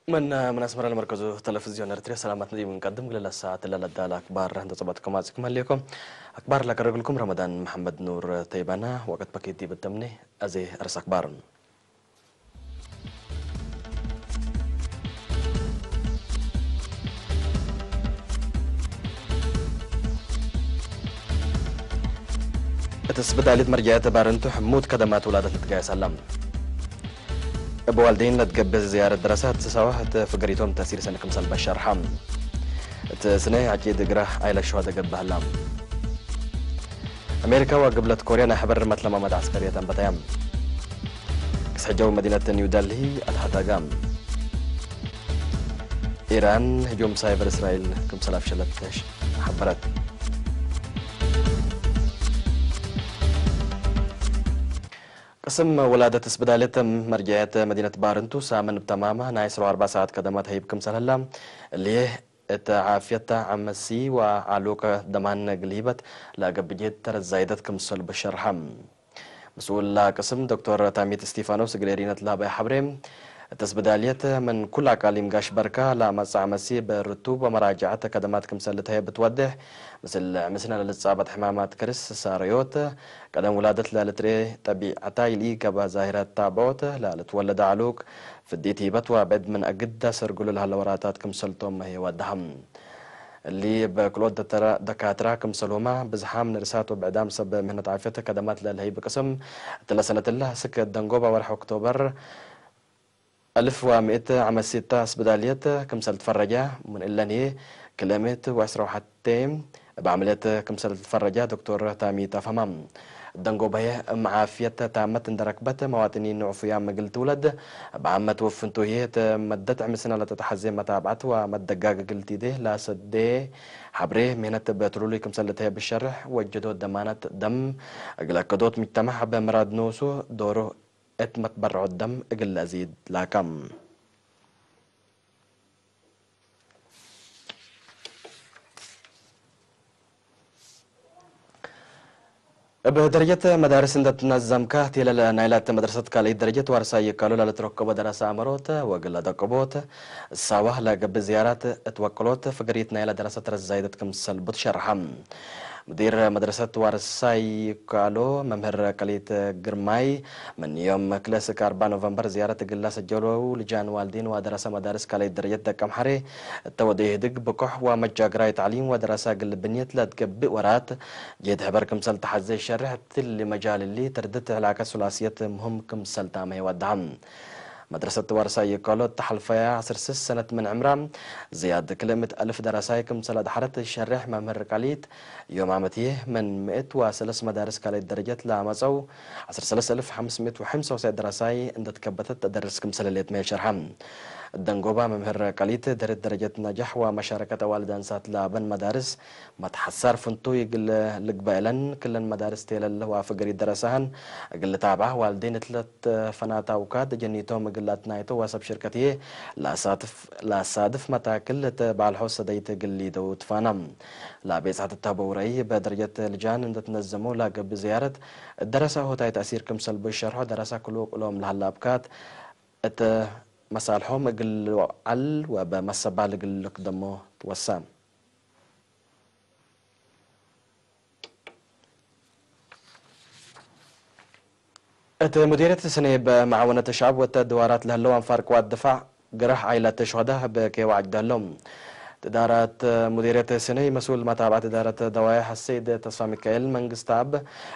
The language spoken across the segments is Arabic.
من أسمر المركز تلفزيون أرتريا سلامات ندي بنقدم قل الساعة اللي الأخبار عند صباتكم عزكم عليكم أخبار لك رجلكم رمضان محمد نور تيبانا وقت بكيتي بالتمني أزي أرس أخبار تسبد عليت مرجعات بارنتو حمود كدمات ولادة تقاي سلام أبو والدين لتقبل زيارة دراسات سواهت فقريتهم تأثير سنة كمسال بشار حام سنة عجيد قراه عيلة شهادة قد بهلام أمريكا وقبلت كوريا نحبر مثل مدى عسكرية بتيام كسحجو مدينة نيودلهي الحتاقام إيران هجوم سايبر إسرائيل كمسال أفشلت حبرت قسم ولادة اسبدالية مرجعية مدينة بارنتو سامن بتمامها نايسرو 4 ساعات كدمات هيب كم سلهلا اللي هي تعافيتا عمسي وعلوكة دمان قليبت لا قبجيت ترى زايدة كم سل بشرحم مسؤول قسم دكتور تاميت ستيفانوس قليرينة لابا حبريم تسبدالية من كل عقاليم قاش بركة لا مسا عمسي بالرتوب ومراجعة كدمات كم سلتها بتوضح مثلنا للصعبة حمامات كرس ساريوت قدم ولادة لالتري طبيعتا يلي كبا ظاهرات تابوت لالتولد علوك في الديتي بتوى بعد من أجدة سرقل لها الوراتات كم سلتهم هي ودهم اللي بكلود دكاترة كم سلوما بزحام نرسات وبعدام سب مهنة عافيتها كدمات للهي بقسم تلا سنة الله سكة دنقوبة ورح أكتوبر 1100 عمسيتا اسبدالية كمسل تفرجة من إلاني كلمت وعسرو حتى بعملية كمسل تفرجة دكتور تامي تفهمم دنقو بيه معافية تامت اندركبت مواطنين نعفيا مقل تولد بعمة وفنتو هي مدت عمسنا لتتحزي متابعت ومدقاق قلتي ده لا سدي حبريه مهنة بترولي كمسل تهي بالشرح وجدوا دمانة دم اقلاقدوت مجتمع بمراد نوسو دورو اتمت برع الدم اقل ازيد لاكم بدرجة مدارس عند تنظم كهتي لنايلات مدرسة كالي درجة ورساي قالوا لا تركب دراسة أمروت وقل دقبوت الساوة لقب زيارات اتوكلوت فقريت نايلة دراسة رزايدة كم سلبت شرحم مدير مدرسة ورساي قالوا ممهر كاليت قرماي من يوم كلاسيك 4 نوفمبر زيارة قلاس الجولو لجان والدين ودراسة مدارس كالي درجة دكم حري التوديه دق بكح ومجاقراي تعليم ودراسة قل بنيت لا تقبئ ورات جيد حبركم سل تحزي الشرح تل مجال اللي تردت علاقة ثلاثية مهم كم سل تامي ودعم مدرسة ورساي قالوا تحلفيا عصر 6 سنة من عمرها زيادة كلمة 1000 دراساي كم سل دحرت الشرح ممر قليت يوم عمتيه من 103 مدارس كالي درجات لعمزو عصر 3595 دراساي عند تكبتت تدرس كم سل اللي تميل شرحم الدنقوبة ممهر قليت درت درجة نجاح ومشاركة والدان سات لابن مدارس متحسر فنتو يقل لقبائلن كل مدارس تيل وفقري درسهن قل تابعه والدين تلت فناتا وكاد جنيتهم قلات نايتو وسب شركتي لا صادف متى كل تبع الحوصة ديت قل دو تفانم لا بيسعة التابوري بدرجة لجان اند تنزمو لاقب بزيارة الدراسة هو تاي تأثير كمسل بالشرح دراسة كلو قلوم لهالابكات مسالحهم قل عل وبمسبع قل قدمه توسام مديرية السنة بمعاونة الشعب والتدوارات لهلوان فارق والدفاع قرح عائلة شهداء بكي وعد لهم إدارة مديرية السنة مسؤول متابعة إدارة دوائح السيد تصفى ميكائيل منقستاب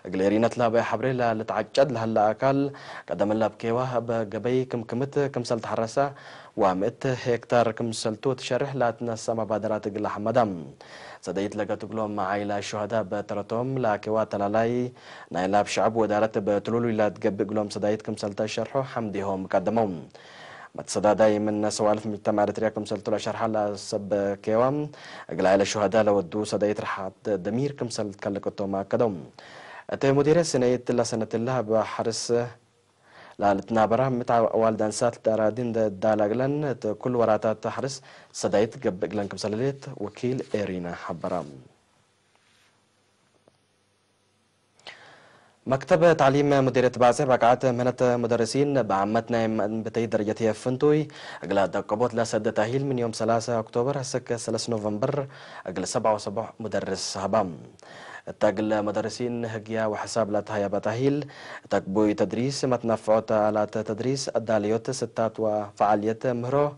قليرينة لابا حبري لتعجد لهلا أكل قدم الله بكيوه بقبي كمت كمسل تحرسة ومئة هكتار كمسل توت شرح لا تنسى مبادرات قل حمدام سديت لقى تقلهم مع عائلة الشهداء بترتهم لكوا تلالاي نايلاب شعب وإدارة بتلولو لا تقبق لهم سديت كمسل تشرحوا حمديهم قدمهم متصدى داي من سوالف مجتمع رياكم سلطة شرح على سب كيوام أقل الشهداء لو الدو سدايت رح دمير كم سلط كلكتو ما كدوم أتى مدير سنة تلا سنة الله بحرس لا لتنابرة متع والدان سات ترادين دالاغلن كل وراتات تحرس سدايت قبقلن كم سلليت وكيل إيرينا حبرام مكتب تعليم مديرية بعزة بقعات مهنة مدرسين بعمتنا بتي درجة فنتوي أقل دقبوت لسد تأهيل من يوم 3 أكتوبر هسك 3 نوفمبر أقل 7 مدرس هبام تاقل مدرسين هجيا وحساب لا تهيا بتأهيل تاقبوي تدريس متنفعات على تدريس الداليوت ستات وفعاليات مهرو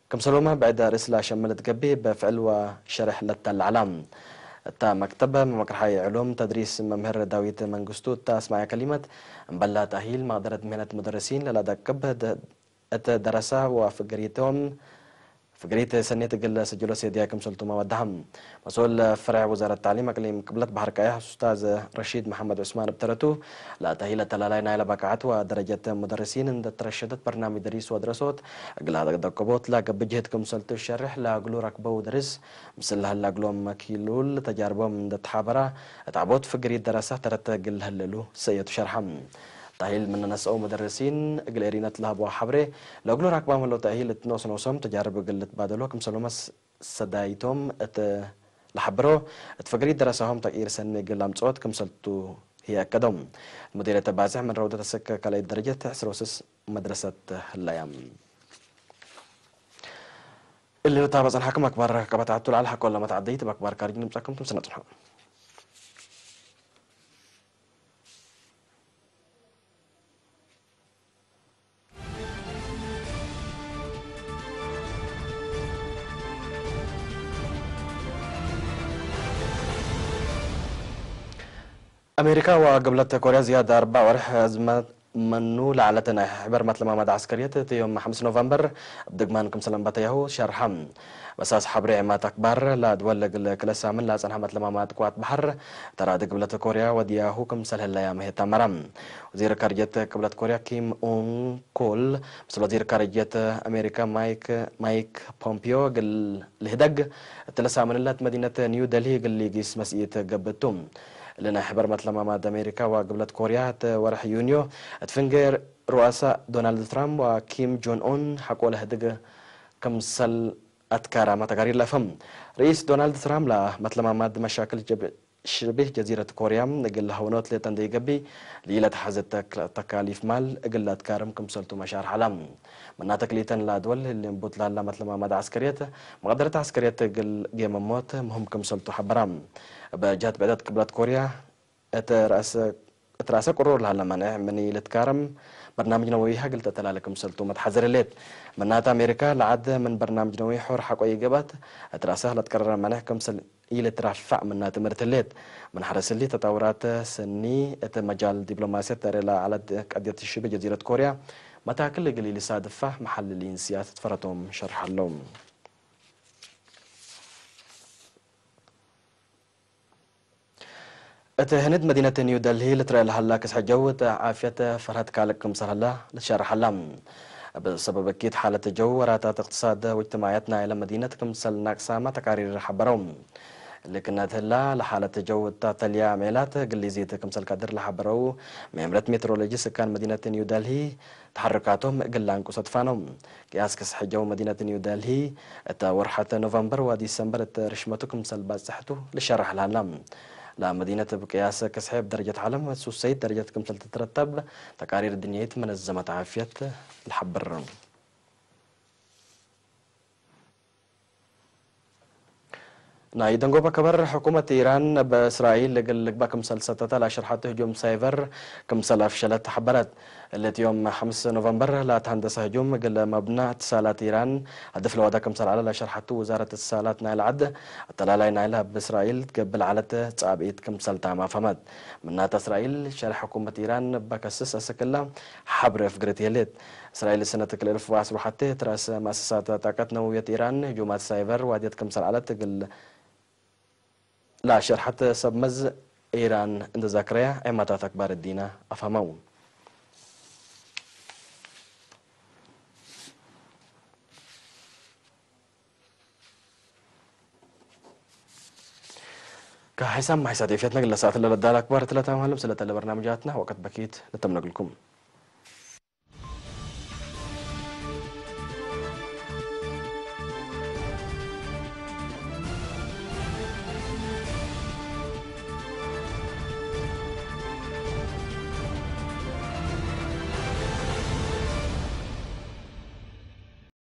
كم سلومة بعد رسالة شملت قبي بفعل وشرح للعلام تا مكتبة مكرحي علوم تدريس ممهر داويت منقستو تا اسمع كلمة مبلا تأهيل مقدرة مهنة مدرسين للا كب درسة وفقريتهم فقريت سنة تقل سجلوا سيدياكم سلطوما ودهم مسؤول فرع وزارة التعليم أقليم قبلت بحر كايح أستاذ رشيد محمد عثمان بترتو لا تأهيل تلالاي نايلة بقعات ودرجة مدرسين عند ترشدت برنامج دريس ودراسات أقل هذا دقبوت لا قبجهتكم سلطو الشرح لا أقلو ركبو ودرس مثل هلا أقلو مكيلول تجاربهم من تحابرة تعبوت فقريت دراسة ترت قل هللو سيد شرحم تأهيل من الناس أو مدرسين قليرينة لهب وحبري لو قلوا راكبهم لو تأهيل نوصم تجارب قلت بادلو كم سلومس سدايتهم لحبرو تفقري دراسهم تغيير سنة قلام صوت كم سلتو هي أكدهم مديرية بازح من روضة السكة كالي درجة سروسس مدرسة اللايام اللي رتابز عن حكم أكبر كبتعتول على الحق ولا ما تعديت بأكبر كارجين مساكم سنة تنحق أمريكا وقبلت كوريا زيادة 4 ورح أزمة منو لعلتنا حبر مثل ما مدى عسكرية يوم 5 نوفمبر بدقمانكم سلام باتيهو شرحم بساس حبري عمات أكبر لا دولق الكلاسة من لا سنها مثل ما مات قوات بحر ترى قبلت كوريا ودياهو كم سله الأيام هي تمرم وزير خارجية قبلت كوريا كيم أون كول مثل وزير خارجية أمريكا مايك بومبيو قل الهدق التلسة من اللات مدينة نيو دلهي قل لي قيس مسئية قبتهم لنا حبر مثل ما ماد أمريكا وقبلت كوريا ورح يونيو تفنجر رؤساء دونالد ترامب وكيم جون أون حقوا له دقة كم سل أتكارا ما تقارير لفهم رئيس دونالد ترامب لا مثل ما ماد مشاكل شبه جزيرة كوريا نقل هونوت لتندي قبي ليلة حزت تكاليف مال قل أتكارم كم سلتو مشار حلم من تكليتن لا دول اللي نبوت لا مثل ما ماد عسكريته مقدرة عسكريته قل جيم موت مهم كم سلتو حبرام بجهة بعدت قبلت كوريا اترأس قرور لها لما مني لتكارم برنامج نووي قلت تلالكم سلطو متحذر الليت منات أمريكا لعد من برنامج نووي حور حقوي قبت اترأسه لتكرر منح كم سل إلى ترفع منات مرتليت من حرس اللي تطورات سني مجال دبلوماسية ترى على قضية الشبه جزيرة كوريا متى كل قليل صادفة محللين سياسة فرتهم شرح اللوم هند مدينة نيو دلهي لترى لهلا كسح جوة عافية فرهد كالكم سهلا لشرح اللام بسبب أكيد حالة الجو وراتات اقتصاد واجتماعياتنا إلى مدينتكم سل ناقصة تقارير حبرهم لكن هلا لحالة الجو تاليا عميلات قليزيتكم سل قدر لحبرو ميمرة مترولوجي سكان مدينة نيو دلهي تحركاتهم قلان قصد فانهم قياس كسح جو مدينة نيو دلهي ورحة نوفمبر وديسمبر رشمتكم سل بازحتو لشرح الهلام لا مدينة بقياس كسحب درجة علم وسوسيد درجة كم تترتب تقارير الدنيا منظمة عافية الحبر نايدن جوبا كبر حكومة إيران بإسرائيل لقل بكم سلسلة لا شرحت هجوم سايبر كم سل أفشلت حبرت التي يوم 5 نوفمبر لا تهندس هجوم قل مبنى اتصالات إيران هدف الوضع كم سل على لا شرحت وزارة اتصالات نايل عد التلالي نايلها بإسرائيل قبل على تصابيت كم سل تعمى فمد منات إسرائيل شرح حكومة إيران بكسس أسكلا حبر فقرتي الليت إسرائيل سنة كل 1000 حتى تراس مؤسسات طاقة نووية إيران هجومات سايبر واديت كم سل على تقل لا شرحت سبمز إيران عند ذاكريا إمتى أكبر الدين أفهموا كحسام ما حساتي فيتنا قلنا ساعة اللي لدى الأكبر 3 معلم سلة برنامجاتنا وقت بكيت نتمنى لكم